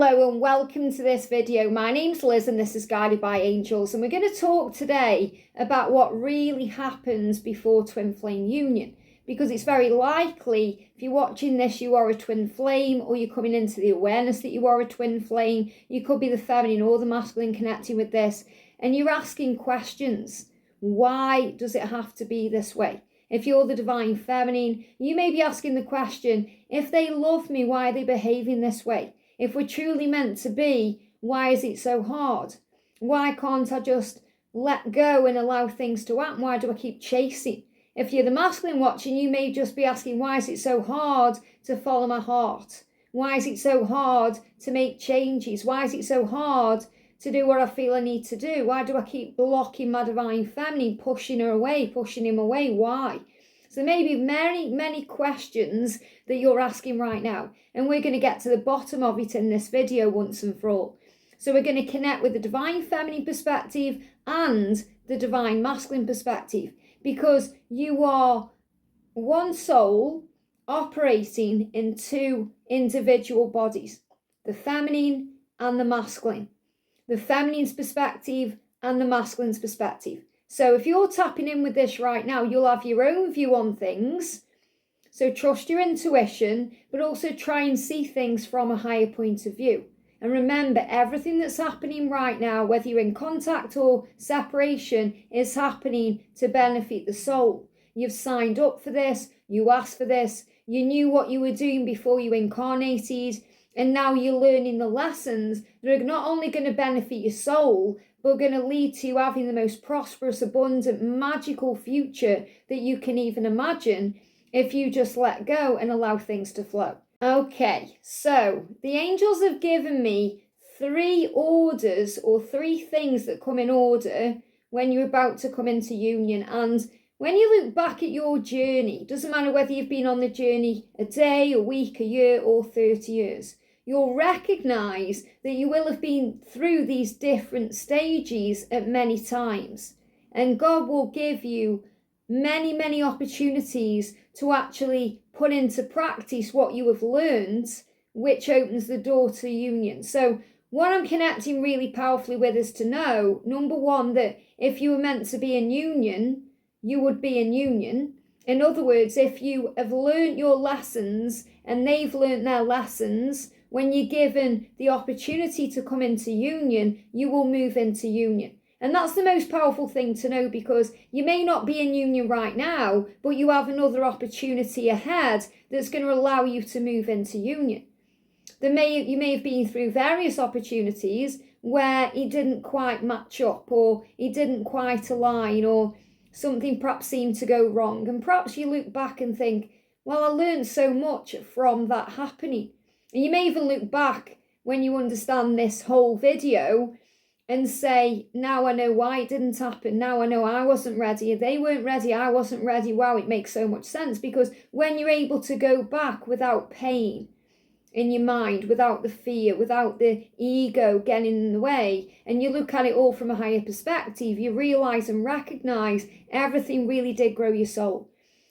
Hello and welcome to this video. My name's Liz and this is Guided by Angels, and we're going to talk today about what really happens before twin flame union, because it's very likely if you're watching this you are a twin flame, or you're coming into the awareness that you are a twin flame. You could be the feminine or the masculine connecting with this, and you're asking questions. Why does it have to be this way? If you're the divine feminine, you may be asking the question, if they love me, why are they behaving this way? If we're truly meant to be, why is it so hard? Why can't I just let go and allow things to happen? Why do I keep chasing? If you're the masculine watching, you may just be asking, why is it so hard to follow my heart? Why is it so hard to make changes? Why is it so hard to do what I feel I need to do? Why do I keep blocking my divine feminine, pushing her away, pushing him away? Why? So maybe many questions that you're asking right now, and we're going to get to the bottom of it in this video once and for all. So we're going to connect with the divine feminine perspective and the divine masculine perspective, because you are one soul operating in two individual bodies, the feminine and the masculine, the feminine's perspective and the masculine's perspective. So if you're tapping in with this right now, you'll have your own view on things. So trust your intuition, but also try and see things from a higher point of view. And remember, everything that's happening right now, whether you're in contact or separation, is happening to benefit the soul. You've signed up for this, you asked for this, you knew what you were doing before you incarnated, and now you're learning the lessons that are not only going to benefit your soul, but going to lead to you having the most prosperous, abundant, magical future that you can even imagine if you just let go and allow things to flow. Okay, so the angels have given me 3 orders, or 3 things that come in order when you're about to come into union. And when you look back at your journey, doesn't matter whether you've been on the journey a day, a week, a year, or 30 years, you'll recognize that you will have been through these different stages at many times. And God will give you many opportunities to actually put into practice what you have learned, which opens the door to union. So what I'm connecting really powerfully with is to know, number 1, that if you were meant to be in union, you would be in union. In other words, if you have learned your lessons and they've learned their lessons, when you're given the opportunity to come into union, you will move into union. And that's the most powerful thing to know, because you may not be in union right now, but you have another opportunity ahead that's going to allow you to move into union. You may have been through various opportunities where it didn't quite match up, or it didn't quite align, or something perhaps seemed to go wrong. And perhaps you look back and think, well, I learned so much from that happening. And you may even look back when you understand this whole video and say, now I know why it didn't happen. Now I know I wasn't ready. They weren't ready. I wasn't ready. Wow, it makes so much sense, because when you're able to go back without pain in your mind, without the fear, without the ego getting in the way, and you look at it all from a higher perspective, you realize and recognize everything really did grow your soul.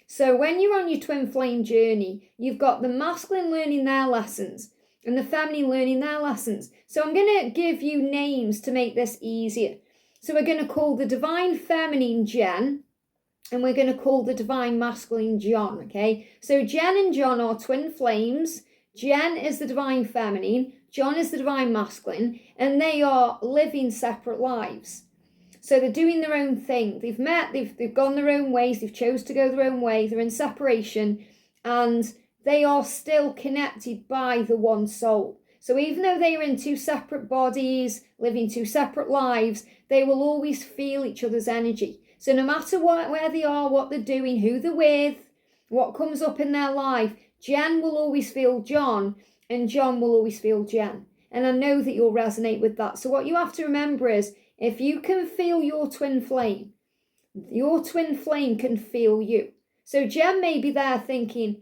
So when you're on your twin flame journey, you've got the masculine learning their lessons and the feminine learning their lessons. So I'm going to give you names to make this easier. So we're going to call the divine feminine Jen, and we're going to call the divine masculine John, okay? So Jen and John are twin flames. Jen is the divine feminine, John is the divine masculine, and they are living separate lives. So they're doing their own thing. They've met, they've gone their own ways, they've chose to go their own way, they're in separation, and they are still connected by the one soul. So even though they are in 2 separate bodies, living 2 separate lives, they will always feel each other's energy. So no matter where they are, what they're doing, who they're with, what comes up in their life, Jen will always feel John, and John will always feel Jen. And I know that you'll resonate with that. So what you have to remember is, if you can feel your twin flame can feel you. So Jen may be there thinking,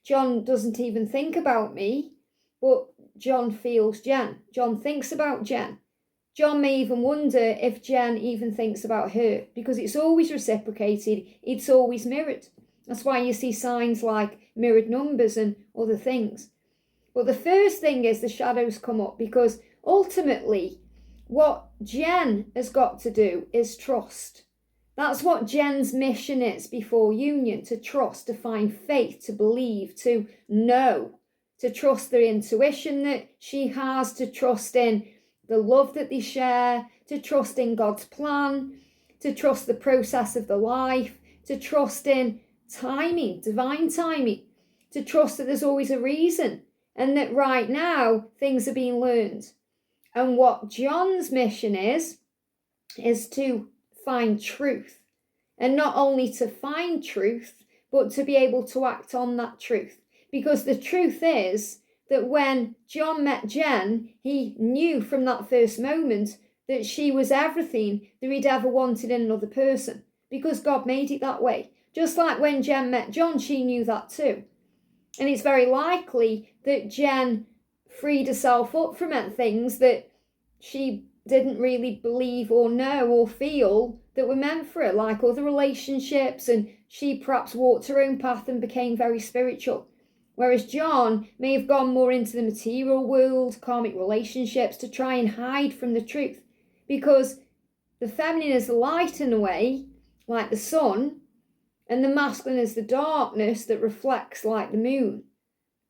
John doesn't even think about me, but John feels Jen. John thinks about Jen. John may even wonder if Jen even thinks about her, because it's always reciprocated, it's always mirrored. That's why you see signs like mirrored numbers and other things. But the first thing is the shadows come up, because ultimately what Jen has got to do is trust. That's what Jen's mission is before union, to trust, to find faith, to believe, to know, to trust the intuition that she has, to trust in the love that they share, to trust in God's plan, to trust the process of the life, to trust in timing, divine timing, to trust that there's always a reason and that right now things are being learned. And what John's mission is to find truth. And not only to find truth, but to be able to act on that truth. Because the truth is that when John met Jen, he knew from that first moment that she was everything that he'd ever wanted in another person. Because God made it that way. Just like when Jen met John, she knew that too. And it's very likely that Jen freed herself up from things that she didn't really believe or know or feel that were meant for her, like other relationships, and she perhaps walked her own path and became very spiritual. Whereas John may have gone more into the material world, karmic relationships, to try and hide from the truth. Because the feminine is the light in a way, like the sun, and the masculine is the darkness that reflects like the moon.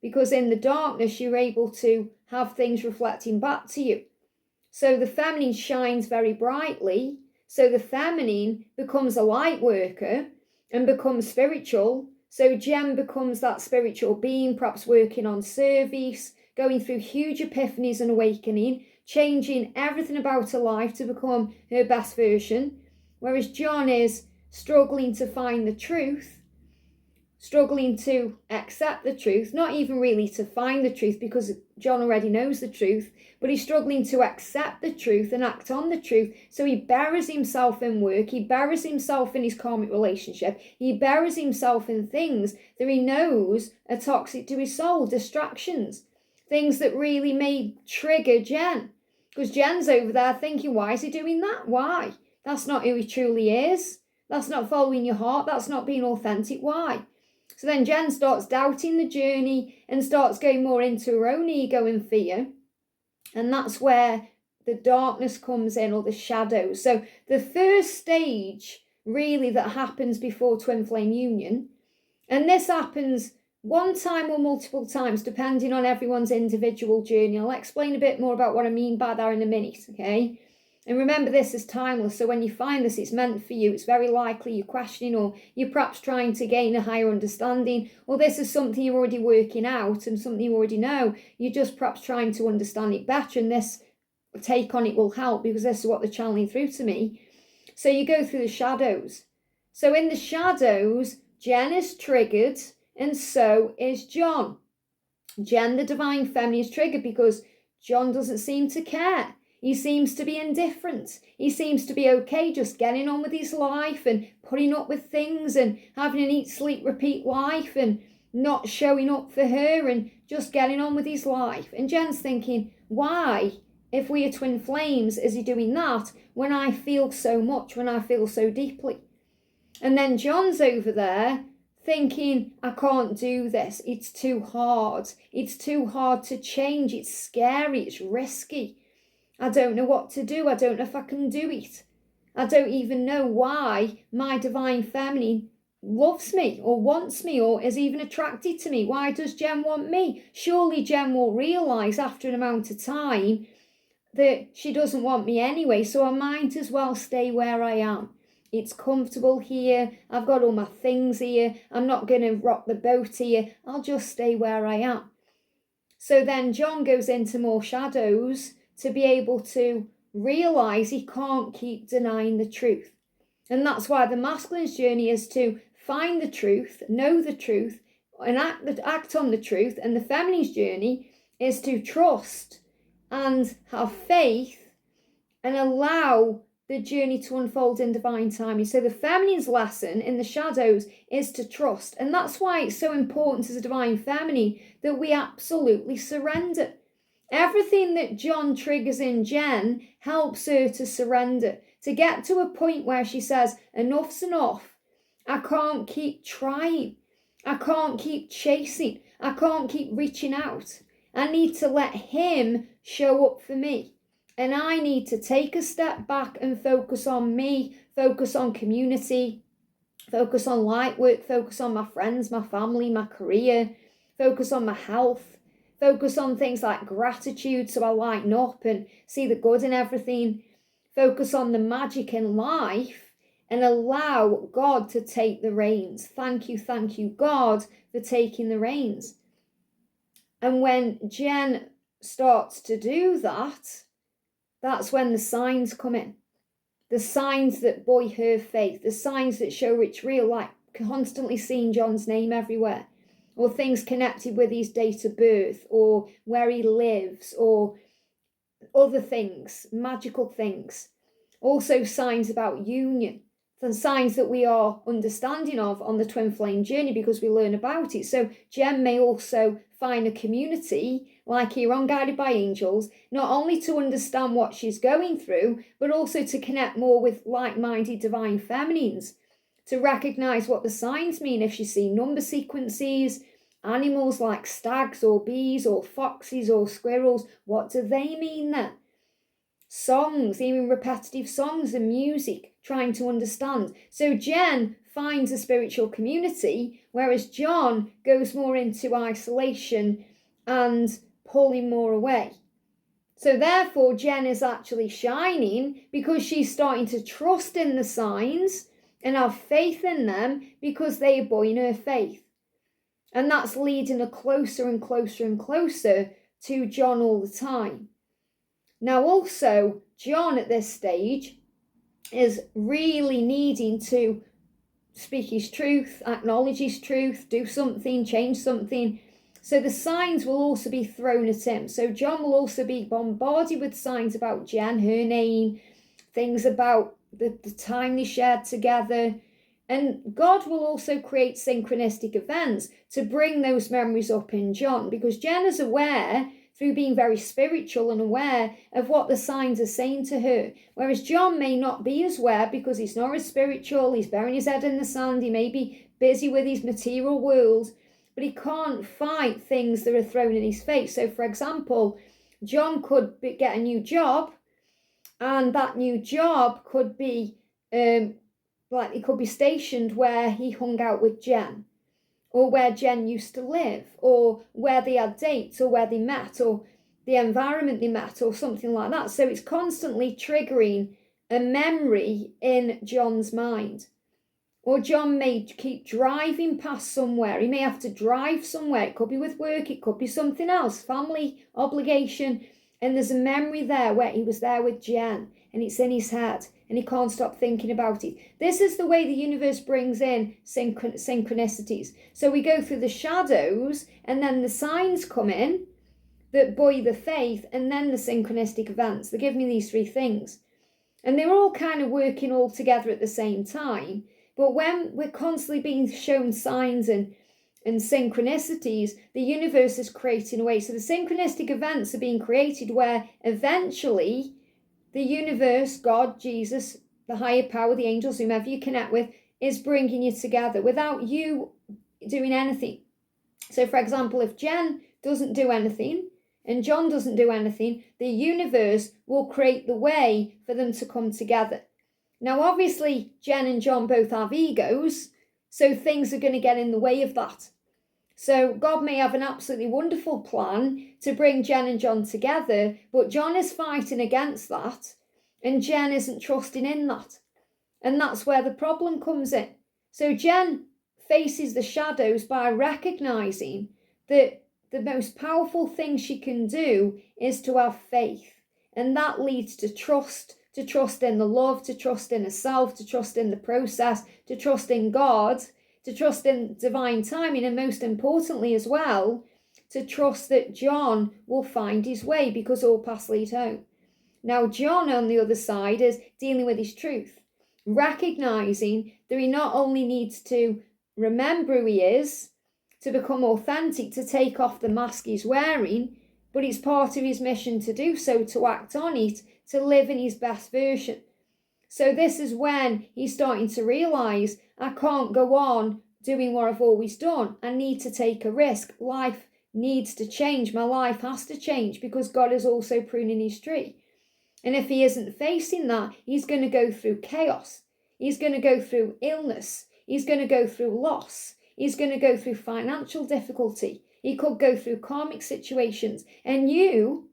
Because in the darkness, you're able to have things reflecting back to you. So the feminine shines very brightly. So the feminine becomes a light worker and becomes spiritual. So Jen becomes that spiritual being, perhaps working on service, going through huge epiphanies and awakening, changing everything about her life to become her best version. Whereas John is struggling to find the truth, struggling to accept the truth, not even really to find the truth because John already knows the truth, but he's struggling to accept the truth and act on the truth. So he buries himself in work, he buries himself in his karmic relationship, he buries himself in things that he knows are toxic to his soul, distractions, things that really may trigger Jen. Because Jen's over there thinking, why is he doing that? Why? That's not who he truly is. That's not following your heart. That's not being authentic. Why? So then Jen starts doubting the journey and starts going more into her own ego and fear. And that's where the darkness comes in, or the shadows. So the first stage really that happens before twin flame union, and this happens one time or multiple times depending on everyone's individual journey. I'll explain a bit more about what I mean by that in a minute, okay? And remember, this is timeless, so when you find this, it's meant for you. It's very likely you're questioning, or you're perhaps trying to gain a higher understanding, or this is something you're already working out and something you already know. You're just perhaps trying to understand it better, and this take on it will help, because this is what they're channeling through to me. So you go through the shadows. So in the shadows, Jen is triggered, and so is John. Jen, the divine feminine, is triggered because John doesn't seem to care. He seems to be indifferent. He seems to be okay just getting on with his life and putting up with things and having an eat, sleep, repeat life and not showing up for her and just getting on with his life. And Jen's thinking, why, if we are twin flames, is he doing that when I feel so much, when I feel so deeply? And then John's over there thinking, I can't do this. It's too hard. It's too hard to change. It's scary. It's risky. I don't know what to do. I don't know if I can do it. I don't even know why my divine feminine loves me or wants me or is even attracted to me. Why does Jen want me? Surely Jen will realise after an amount of time that she doesn't want me anyway, so I might as well stay where I am. It's comfortable here. I've got all my things here. I'm not going to rock the boat here. I'll just stay where I am. So then John goes into more shadows to be able to realise he can't keep denying the truth. And that's why the masculine's journey is to find the truth, know the truth, and act on the truth. And the feminine's journey is to trust and have faith and allow the journey to unfold in divine timing. So the feminine's lesson in the shadows is to trust. And that's why it's so important as a divine feminine that we absolutely surrender. Everything that John triggers in Jen helps her to surrender, to get to a point where she says, enough's enough. I can't keep trying. I can't keep chasing. I can't keep reaching out. I need to let him show up for me. And I need to take a step back and focus on me, focus on community, focus on light work, focus on my friends, my family, my career, focus on my health, focus on things like gratitude so I lighten up and see the good in everything, focus on the magic in life and allow God to take the reins. Thank you, God, for taking the reins. And when Jen starts to do that, that's when the signs come in. The signs that buoy her faith, the signs that show it's real, like constantly seeing John's name everywhere, or things connected with his date of birth, or where he lives, or other things, magical things. Also signs about union, the signs that we are understanding of on the twin flame journey because we learn about it. So Jen may also find a community like here on Guided by Angels, not only to understand what she's going through, but also to connect more with like-minded divine feminines, to recognize what the signs mean if she's seen number sequences, animals like stags or bees or foxes or squirrels. What do they mean then? Songs, even repetitive songs and music, trying to understand. So Jen finds a spiritual community, whereas John goes more into isolation and pulling more away. So therefore, Jen is actually shining because she's starting to trust in the signs and have faith in them because they are buoying her faith. And that's leading her closer and closer and closer to John all the time. Now also, John at this stage is really needing to speak his truth, acknowledge his truth, do something, change something. So the signs will also be thrown at him. So John will also be bombarded with signs about Jen, her name, things about the time they shared together. And God will also create synchronistic events to bring those memories up in John, because Jen is aware through being very spiritual and aware of what the signs are saying to her. Whereas John may not be as aware because he's not as spiritual, he's burying his head in the sand, he may be busy with his material world, but he can't fight things that are thrown in his face. So for example, John could get a new job, and that new job could be like he could be stationed where he hung out with Jen, or where Jen used to live, or where they had dates, or where they met, or the environment they met, or something like that. So it's constantly triggering a memory in John's mind. Or John may keep driving past somewhere. He may have to drive somewhere. It could be with work, it could be something else, family obligation. And there's a memory there where he was there with Jen, and it's in his head, and he can't stop thinking about it. This is the way the universe brings in synchronicities. So we go through the shadows, and then the signs come in that buoy the faith, and then the synchronistic events. They give me these three things. And they're all kind of working all together at the same time. But when we're constantly being shown signs and synchronicities, the universe is creating a way. So the synchronistic events are being created where eventually the universe, God, Jesus, the higher power, the angels, whomever you connect with, is bringing you together without you doing anything. So for example, if Jen doesn't do anything and John doesn't do anything, the universe will create the way for them to come together. Now, obviously, Jen and John both have egos, so things are going to get in the way of that. So God may have an absolutely wonderful plan to bring Jen and John together, but John is fighting against that, and Jen isn't trusting in that. And that's where the problem comes in. So Jen faces the shadows by recognizing that the most powerful thing she can do is to have faith. And that leads to trust in the love, to trust in herself, to trust in the process, to trust in God, to trust in divine timing, and most importantly as well, to trust that John will find his way, because all paths lead home. Now, John on the other side is dealing with his truth, recognizing that he not only needs to remember who he is, to become authentic, to take off the mask he's wearing, but it's part of his mission to do so, to act on it, to live in his best version. So this is when he's starting to realise, I can't go on doing what I've always done. I need to take a risk. Life needs to change. My life has to change because God is also pruning his tree. And if he isn't facing that, he's going to go through chaos. He's going to go through illness. He's going to go through loss. He's going to go through financial difficulty. He could go through karmic situations. And you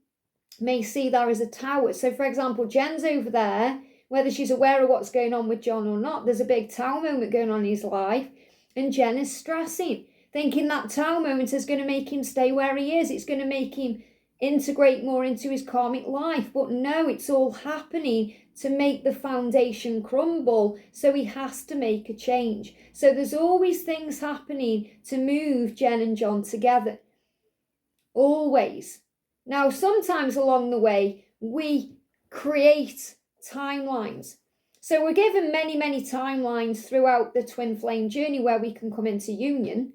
may see that as a tower. So, for example, Jen's over there, whether she's aware of what's going on with John or not, there's a big tower moment going on in his life. And Jen is stressing, thinking that tower moment is going to make him stay where he is. It's going to make him integrate more into his karmic life. But no, it's all happening to make the foundation crumble. So he has to make a change. So there's always things happening to move Jen and John together. Always. Now, sometimes along the way, we create timelines. So we're given many, many timelines throughout the twin flame journey where we can come into union.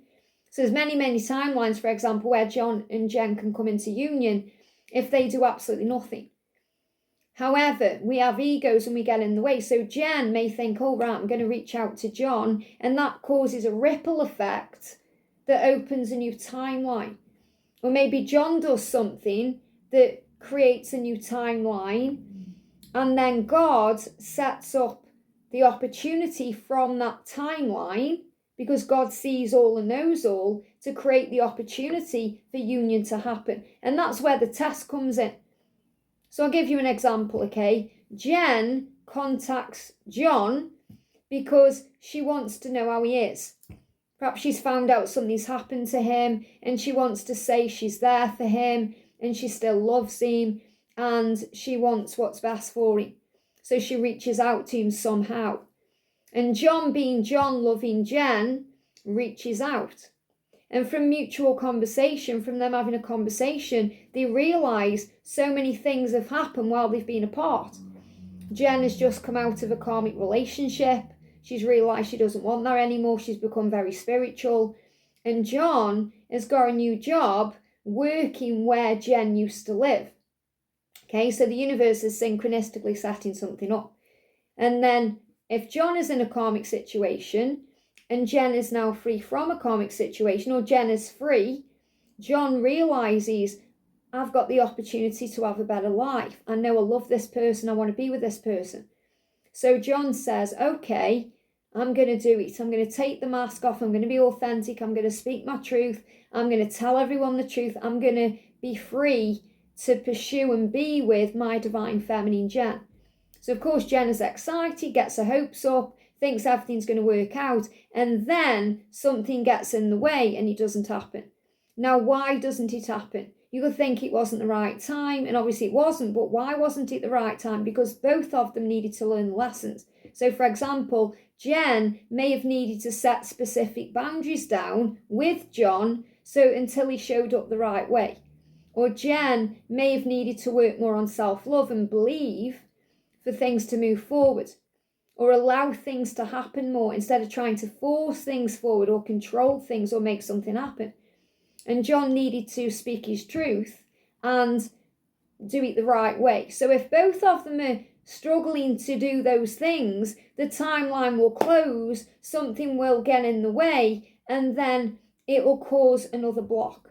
So there's many, many timelines, for example, where John and Jen can come into union if they do absolutely nothing. However, we have egos and we get in the way. So Jen may think, oh, right, I'm going to reach out to John. And that causes a ripple effect that opens a new timeline. Or maybe John does something that creates a new timeline. And then God sets up the opportunity from that timeline, because God sees all and knows all, to create the opportunity for union to happen. And that's where the test comes in. So I'll give you an example, okay? Jen contacts John because she wants to know how he is. Perhaps she's found out something's happened to him and she wants to say she's there for him and she still loves him and she wants what's best for him. So she reaches out to him somehow. And John, being John, loving Jen, reaches out. And from mutual conversation, from them having a conversation, they realise so many things have happened while they've been apart. Jen has just come out of a karmic relationship. She's realised she doesn't want that anymore. She's become very spiritual. And John has got a new job working where Jen used to live. Okay, so the universe is synchronistically setting something up. And then if John is in a karmic situation and Jen is now free from a karmic situation, or Jen is free, John realises, I've got the opportunity to have a better life. I know I love this person. I want to be with this person. So John says, okay, I'm going to do it. I'm going to take the mask off. I'm going to be authentic. I'm going to speak my truth. I'm going to tell everyone the truth. I'm going to be free to pursue and be with my divine feminine Jen. So of course Jen is excited, gets her hopes up, thinks everything's going to work out, and then something gets in the way and it doesn't happen. Now, why doesn't it happen? You could think it wasn't the right time, and obviously it wasn't, but why wasn't it the right time? Because both of them needed to learn lessons. So for example, Jen may have needed to set specific boundaries down with John so until he showed up the right way. Or Jen may have needed to work more on self-love and believe for things to move forward, or allow things to happen more instead of trying to force things forward or control things or make something happen. And John needed to speak his truth and do it the right way. So if both of them are struggling to do those things, the timeline will close, something will get in the way, and then it will cause another block.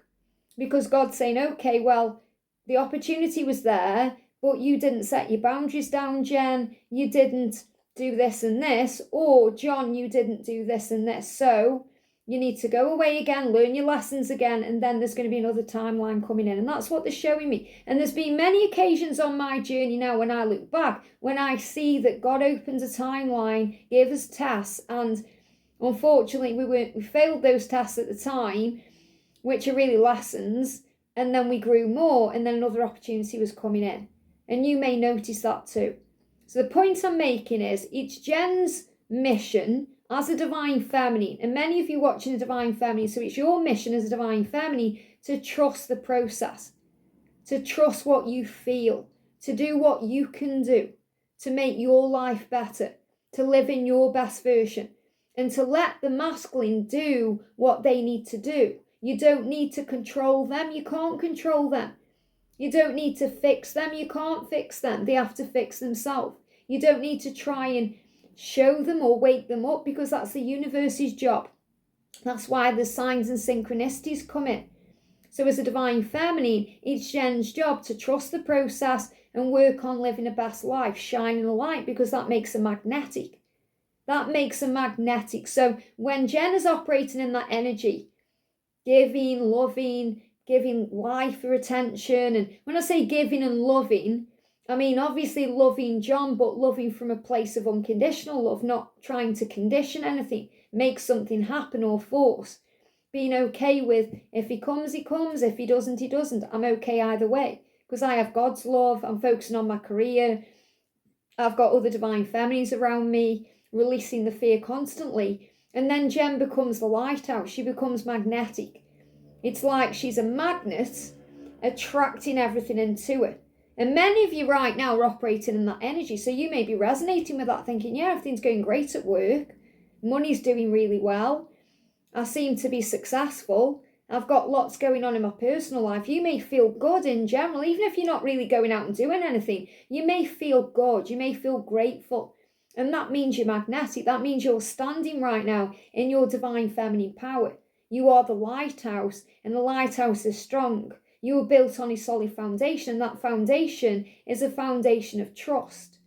Because God's saying, okay, well, the opportunity was there, but you didn't set your boundaries down, Jen. You didn't do this and this. Or, John, you didn't do this and this. So you need to go away again, learn your lessons again, and then there's going to be another timeline coming in. And that's what they're showing me. And there's been many occasions on my journey now when I look back, when I see that God opened a timeline, gave us tests, and unfortunately we failed those tests at the time, which are really lessons, and then we grew more, and then another opportunity was coming in. And you may notice that too. So the point I'm making is, it's Jen's mission as a divine feminine, and many of you watching a divine feminine, so it's your mission as a divine feminine to trust the process, to trust what you feel, to do what you can do, to make your life better, to live in your best version, and to let the masculine do what they need to do. You don't need to control them. You can't control them. You don't need to fix them. You can't fix them. They have to fix themselves. You don't need to try and show them or wake them up, because that's the universe's job. That's why the signs and synchronicities come in. So as a divine feminine, it's Jen's job to trust the process and work on living a best life, shining a light, because that makes her magnetic. That makes her magnetic. So when Jen is operating in that energy, giving, loving, giving life her attention, and when I say giving and loving, I mean obviously loving John, but loving from a place of unconditional love, not trying to condition anything, make something happen or force. Being okay with, if he comes, he comes. If he doesn't, he doesn't. I'm okay either way, because I have God's love. I'm focusing on my career. I've got other divine feminines around me, releasing the fear constantly. And then Jen becomes the lighthouse. She becomes magnetic. It's like she's a magnet attracting everything into her. And many of you right now are operating in that energy. So you may be resonating with that, thinking, yeah, everything's going great at work. Money's doing really well. I seem to be successful. I've got lots going on in my personal life. You may feel good in general, even if you're not really going out and doing anything. You may feel good. You may feel grateful. And that means you're magnetic. That means you're standing right now in your divine feminine power. You are the lighthouse, and the lighthouse is strong. You were built on a solid foundation, and that foundation is a foundation of trust.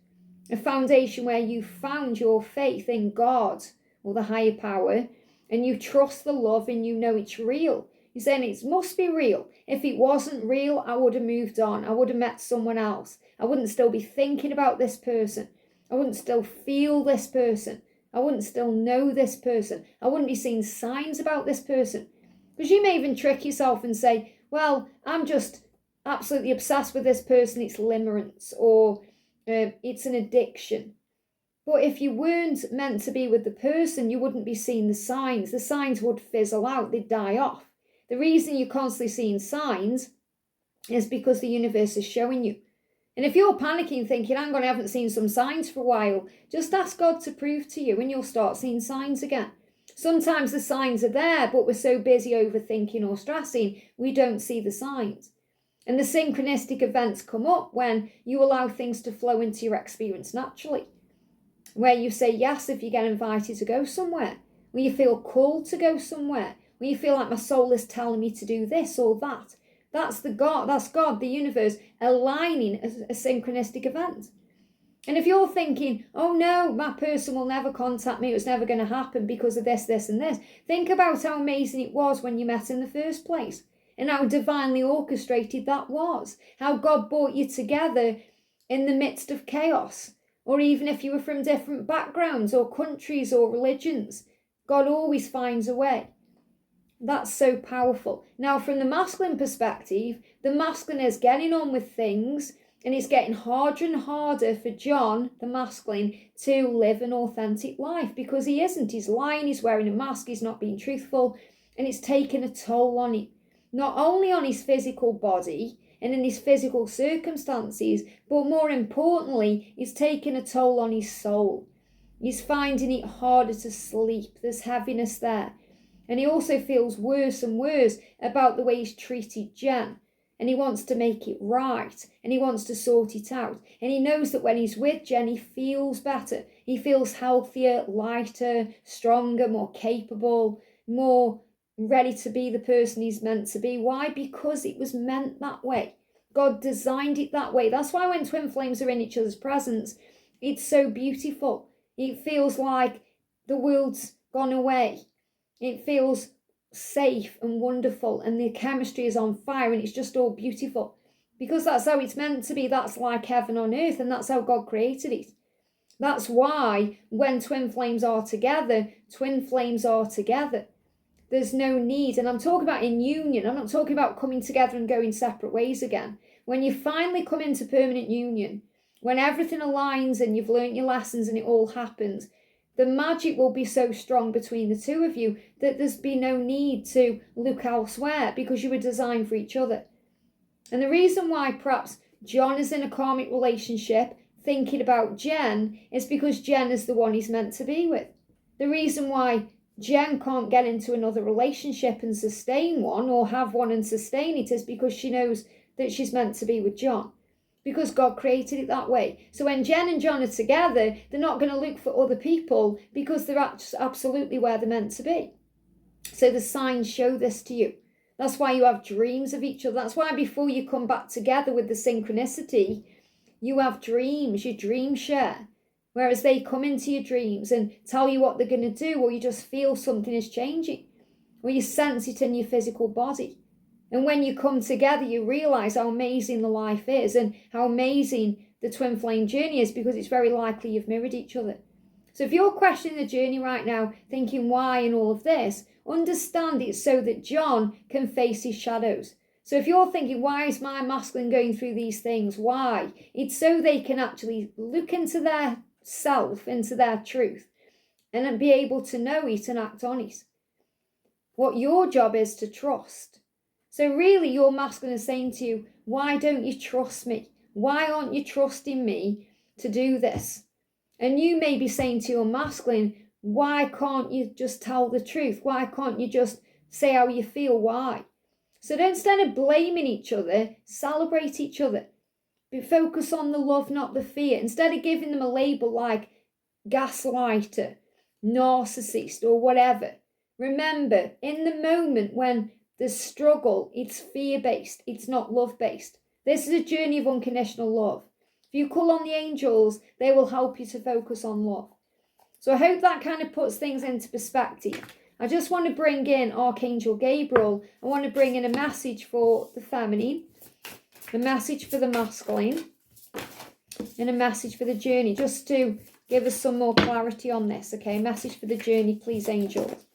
A foundation where you found your faith in God or the higher power, and you trust the love and you know it's real. You're saying it must be real. If it wasn't real, I would have moved on. I would have met someone else. I wouldn't still be thinking about this person. I wouldn't still feel this person. I wouldn't still know this person. I wouldn't be seeing signs about this person. Because you may even trick yourself and say, well, I'm just absolutely obsessed with this person. It's limerence, or it's an addiction. But if you weren't meant to be with the person, you wouldn't be seeing the signs. The signs would fizzle out. They'd die off. The reason you're constantly seeing signs is because the universe is showing you. And if you're panicking, thinking, hang on, I haven't seen some signs for a while, just ask God to prove to you and you'll start seeing signs again. Sometimes the signs are there, but we're so busy overthinking or stressing, we don't see the signs. And the synchronistic events come up when you allow things to flow into your experience naturally. Where you say yes if you get invited to go somewhere, where you feel called to go somewhere, where you feel like my soul is telling me to do this or that. That's God, the universe, aligning a synchronistic event. And if you're thinking, oh no, my person will never contact me, it's never going to happen because of this, this and this, think about how amazing it was when you met in the first place and how divinely orchestrated that was. How God brought you together in the midst of chaos. Or even if you were from different backgrounds or countries or religions, God always finds a way. That's so powerful. Now, from the masculine perspective, the masculine is getting on with things, and it's getting harder and harder for John, the masculine, to live an authentic life because he isn't. He's lying, he's wearing a mask, he's not being truthful, and it's taking a toll on him. Not only on his physical body and in his physical circumstances, but more importantly, it's taking a toll on his soul. He's finding it harder to sleep. There's heaviness there. And he also feels worse and worse about the way he's treated Jen. And he wants to make it right. And he wants to sort it out. And he knows that when he's with Jen, he feels better. He feels healthier, lighter, stronger, more capable, more ready to be the person he's meant to be. Why? Because it was meant that way. God designed it that way. That's why when twin flames are in each other's presence, it's so beautiful. It feels like the world's gone away. It feels safe and wonderful, and the chemistry is on fire, and it's just all beautiful. Because that's how it's meant to be. That's like heaven on earth, and that's how God created it. That's why when twin flames are together, twin flames are together. There's no need, and I'm talking about in union. I'm not talking about coming together and going separate ways again. When you finally come into permanent union, when everything aligns and you've learnt your lessons and it all happens, the magic will be so strong between the two of you that there's be no need to look elsewhere because you were designed for each other. And the reason why perhaps John is in a karmic relationship thinking about Jen is because Jen is the one he's meant to be with. The reason why Jen can't get into another relationship and sustain one or have one and sustain it is because she knows that she's meant to be with John. Because God created it that way. So when Jen and John are together, they're not going to look for other people because they're absolutely where they're meant to be. So the signs show this to you. That's why you have dreams of each other. That's why before you come back together with the synchronicity, you have dreams, you dream share. Whereas they come into your dreams and tell you what they're going to do, or you just feel something is changing, or you sense it in your physical body. And when you come together, you realize how amazing the life is and how amazing the twin flame journey is, because it's very likely you've mirrored each other. So if you're questioning the journey right now, thinking why and all of this, understand it's so that John can face his shadows. So if you're thinking, why is my masculine going through these things? Why? It's so they can actually look into their self, into their truth, and then be able to know it and act on it. What your job is to trust. So really your masculine is saying to you, why don't you trust me? Why aren't you trusting me to do this? And you may be saying to your masculine, why can't you just tell the truth? Why can't you just say how you feel? Why? So instead of blaming each other, celebrate each other. Focus on the love, not the fear. Instead of giving them a label like gaslighter, narcissist, or whatever. Remember, in the moment when there's struggle, it's fear-based. It's not love-based. This is a journey of unconditional love. If you call on the angels, they will help you to focus on love. So I hope that kind of puts things into perspective. I just want to bring in Archangel Gabriel. I want to bring in a message for the feminine, a message for the masculine, and a message for the journey, just to give us some more clarity on this. Okay, a message for the journey, please, angels.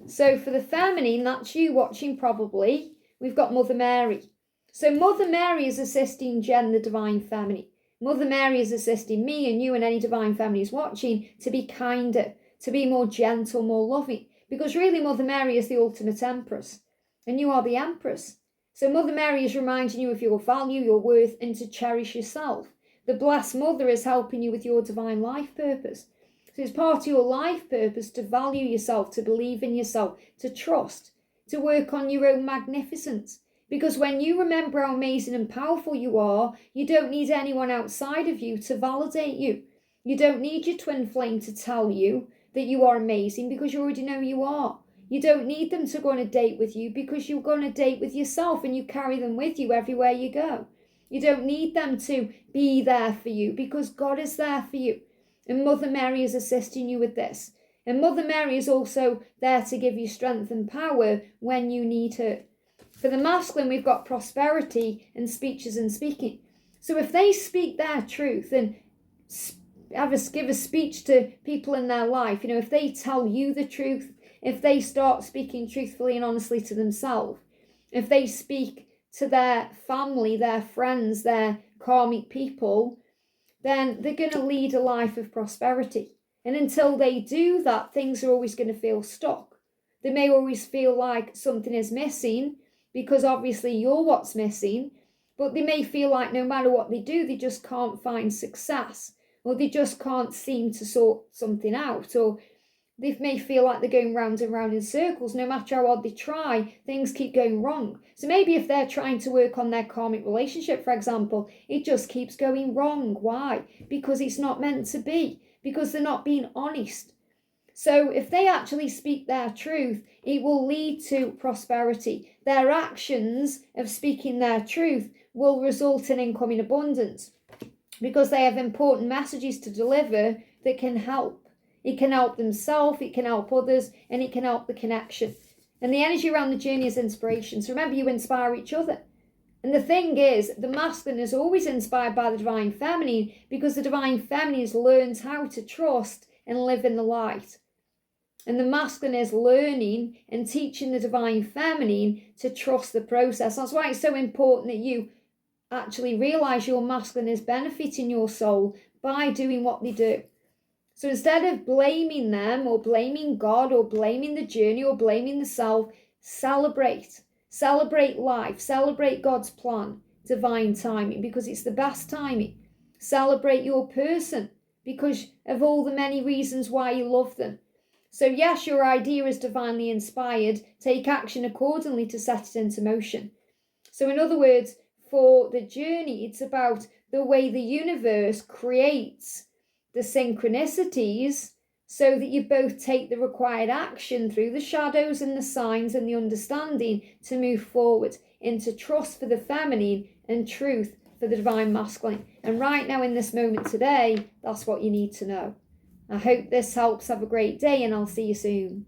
So for the feminine, that's you watching probably. We've got Mother Mary. So Mother Mary is assisting Jen, the divine feminine. Mother Mary is assisting me and you and any divine feminine who's watching to be kinder, to be more gentle, more loving. Because really Mother Mary is the ultimate empress. And you are the empress. So Mother Mary is reminding you of your value, your worth, and to cherish yourself. The Blessed Mother is helping you with your divine life purpose. So it's part of your life purpose to value yourself, to believe in yourself, to trust, to work on your own magnificence. Because when you remember how amazing and powerful you are, you don't need anyone outside of you to validate you. You don't need your twin flame to tell you that you are amazing, because you already know you are. You don't need them to go on a date with you, because you're going on a date with yourself and you carry them with you everywhere you go. You don't need them to be there for you, because God is there for you. And Mother Mary is assisting you with this. And Mother Mary is also there to give you strength and power when you need her. For the masculine, we've got prosperity and speeches and speaking. So if they speak their truth and give a speech to people in their life, if they tell you the truth, if they start speaking truthfully and honestly to themselves, if they speak to their family, their friends, their karmic people, then they're going to lead a life of prosperity. And until they do that, things are always going to feel stuck. They may always feel like something is missing, because obviously you're what's missing, but they may feel like no matter what they do, they just can't find success, or they just can't seem to sort something out, or they may feel like they're going round and round in circles. No matter how hard they try, things keep going wrong. So maybe if they're trying to work on their karmic relationship, for example, it just keeps going wrong. Why? Because it's not meant to be, because they're not being honest. So if they actually speak their truth, it will lead to prosperity. Their actions of speaking their truth will result in incoming abundance, because they have important messages to deliver that can help. It can help themselves, it can help others, and it can help the connection. And the energy around the journey is inspiration. So remember, you inspire each other. And the thing is, the masculine is always inspired by the divine feminine, because the divine feminine learns how to trust and live in the light. And the masculine is learning and teaching the divine feminine to trust the process. That's why it's so important that you actually realize your masculine is benefiting your soul by doing what they do. So instead of blaming them, or blaming God, or blaming the journey, or blaming the self, celebrate. Celebrate life. Celebrate God's plan, divine timing, because it's the best timing. Celebrate your person because of all the many reasons why you love them. So yes, your idea is divinely inspired. Take action accordingly to set it into motion. So in other words, for the journey, it's about the way the universe creates the synchronicities so that you both take the required action through the shadows and the signs and the understanding to move forward into trust for the feminine and truth for the divine masculine. And right now in this moment today, that's what you need to know. I hope this helps. Have a great day, and I'll see you soon.